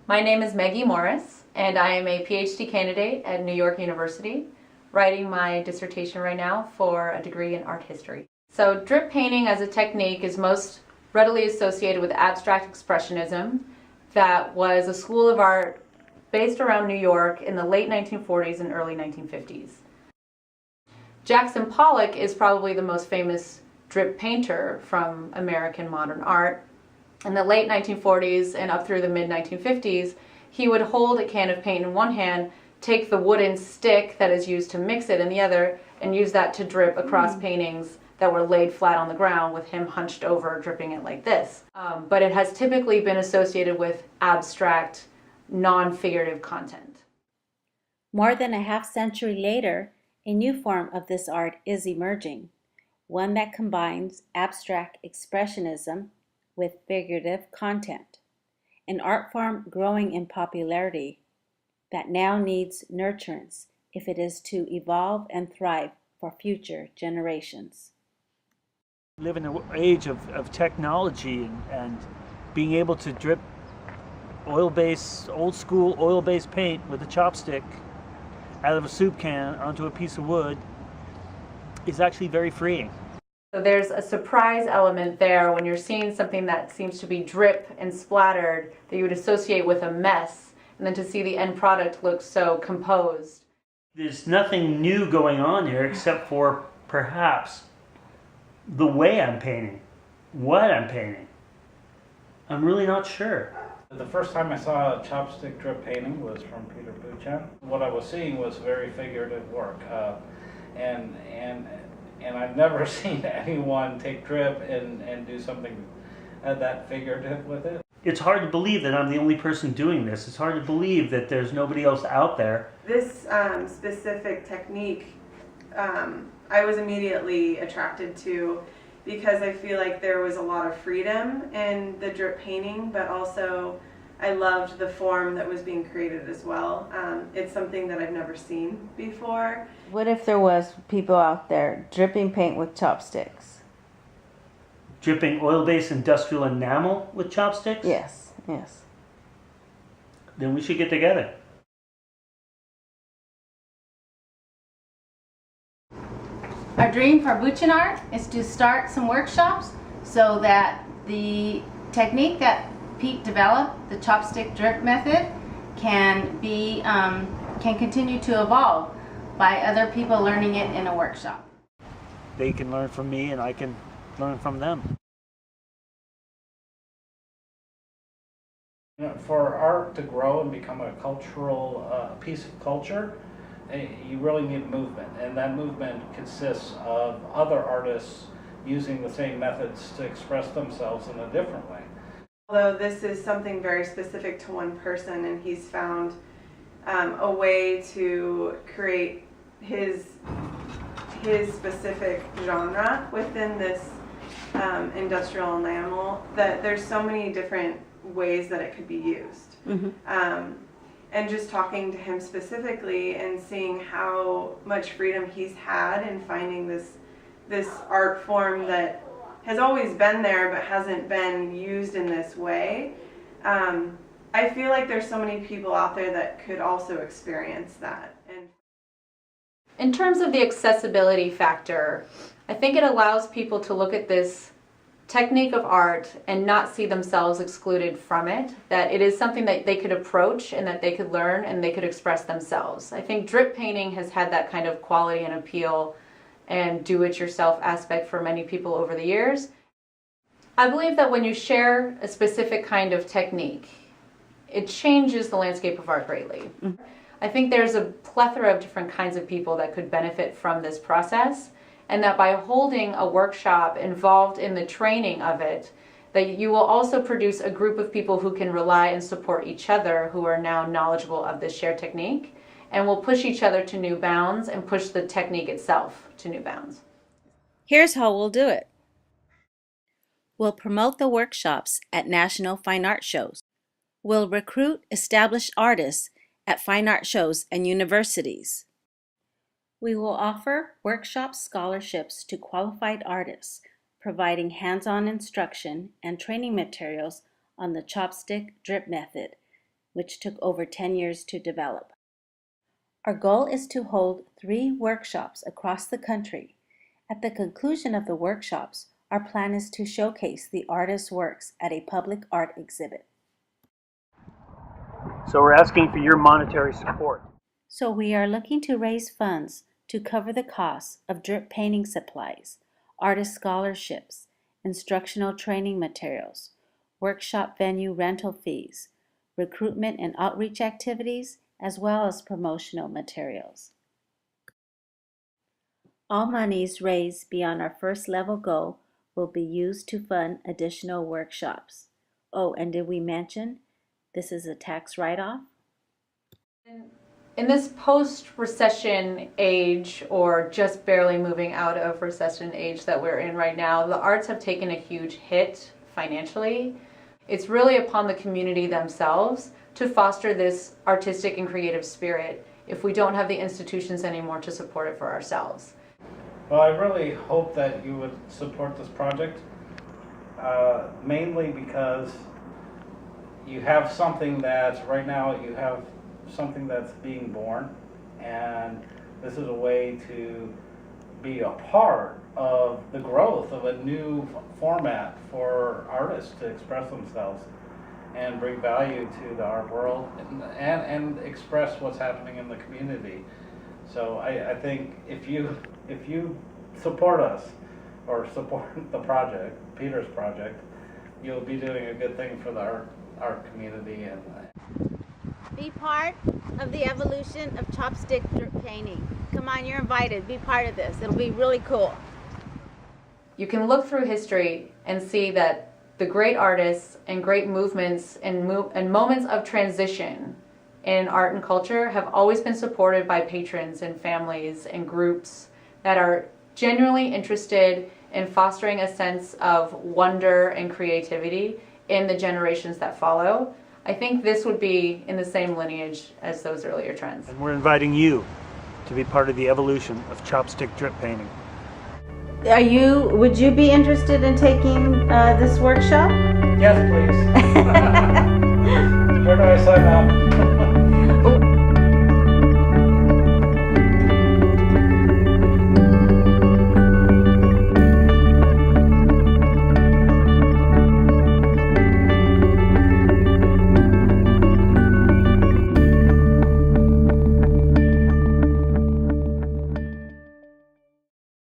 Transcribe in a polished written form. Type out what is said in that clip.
My name is Maggie Morris, and I am a PhD candidate at New York University, writing my dissertation right now for a degree in art history. So drip painting as a technique is most readily associated with abstract expressionism that was a school of art based around New York in the late 1940s and early 1950s. Jackson Pollock is probably the most famous drip painter from American modern art. In the late 1940s and up through the mid-1950s, he would hold a can of paint in one hand, take the wooden stick that is used to mix it in the other, and use that to drip across paintings that were laid flat on the ground with him hunched over, dripping it like this. But it has typically been associated with abstract, non-figurative content. More than a half century later, a new form of this art is emerging, one that combines abstract expressionism with figurative content, an art form growing in popularity that now needs nurturance if it is to evolve and thrive for future generations. We live in an age of technology and being able to drip oil-based, old school oil-based paint with a chopstick out of a soup can onto a piece of wood is actually very freeing. So there's a surprise element there when you're seeing something that seems to be drip and splattered that you would associate with a mess, and then to see the end product look so composed. There's nothing new going on here except for perhaps the way I'm painting, what I'm painting. I'm really not sure. The first time I saw a chopstick drip painting was from Peter Buchan. What I was seeing was very figurative work, and I've never seen anyone take drip and do something that figurative with it. It's hard to believe that I'm the only person doing this. It's hard to believe that there's nobody else out there. This specific technique, I was immediately attracted to because I feel like there was a lot of freedom in the drip painting, but also I loved the form that was being created as well. It's something that I've never seen before. What if there was people out there dripping paint with chopsticks? Dripping oil-based industrial enamel with chopsticks? Yes, yes. Then we should get together. Our dream for Boonton Art is to start some workshops so that the technique that Pete developed, the chopstick drip method, can continue to evolve by other people learning it in a workshop. They can learn from me and I can learn from them. You know, for art to grow and become a cultural piece of culture, you really need movement, and that movement consists of other artists using the same methods to express themselves in a different way. Although this is something very specific to one person, and he's found a way to create his specific genre within this industrial enamel, that there's so many different ways that it could be used. Mm-hmm. And just talking to him specifically and seeing how much freedom he's had in finding this art form that has always been there but hasn't been used in this way. I feel like there's so many people out there that could also experience that. And in terms of the accessibility factor, I think it allows people to look at this technique of art and not see themselves excluded from it, that it is something that they could approach and that they could learn and they could express themselves. I think drip painting has had that kind of quality and appeal and do-it-yourself aspect for many people over the years. I believe that when you share a specific kind of technique, it changes the landscape of art greatly. Mm-hmm. I think there's a plethora of different kinds of people that could benefit from this process, and that by holding a workshop involved in the training of it, that you will also produce a group of people who can rely and support each other who are now knowledgeable of this shared technique, and will push each other to new bounds and push the technique itself to new bounds. Here's how we'll do it. We'll promote the workshops at national fine art shows. We'll recruit established artists at fine art shows and universities. We will offer workshop scholarships to qualified artists, providing hands-on instruction and training materials on the chopstick drip method, which took over 10 years to develop. Our goal is to hold 3 workshops across the country. At the conclusion of the workshops, our plan is to showcase the artist's works at a public art exhibit. So we're asking for your monetary support. So we are looking to raise funds to cover the costs of drip painting supplies, artist scholarships, instructional training materials, workshop venue rental fees, recruitment and outreach activities, as well as promotional materials. All monies raised beyond our first level goal will be used to fund additional workshops. Oh, and did we mention this is a tax write-off? In this post-recession age, or just barely moving out of recession age that we're in right now, the arts have taken a huge hit financially. It's really upon the community themselves to foster this artistic and creative spirit if we don't have the institutions anymore to support it for ourselves. Well, I really hope that you would support this project, mainly because you have something that's, right now you have something that's being born, and this is a way to be a part of the growth of a new format for artists to express themselves and bring value to the art world and express what's happening in the community. So I think if you support us or support the project, Peter's project, you'll be doing a good thing for the art community. And Be part of the evolution of chopstick drip painting. Come on, you're invited. Be part of this. It'll be really cool. You can look through history and see that the great artists and great movements and moments of transition in art and culture have always been supported by patrons and families and groups that are genuinely interested in fostering a sense of wonder and creativity in the generations that follow. I think this would be in the same lineage as those earlier trends. And we're inviting you to be part of the evolution of chopstick drip painting. Would you be interested in taking this workshop? yes, please. Where do I sign up?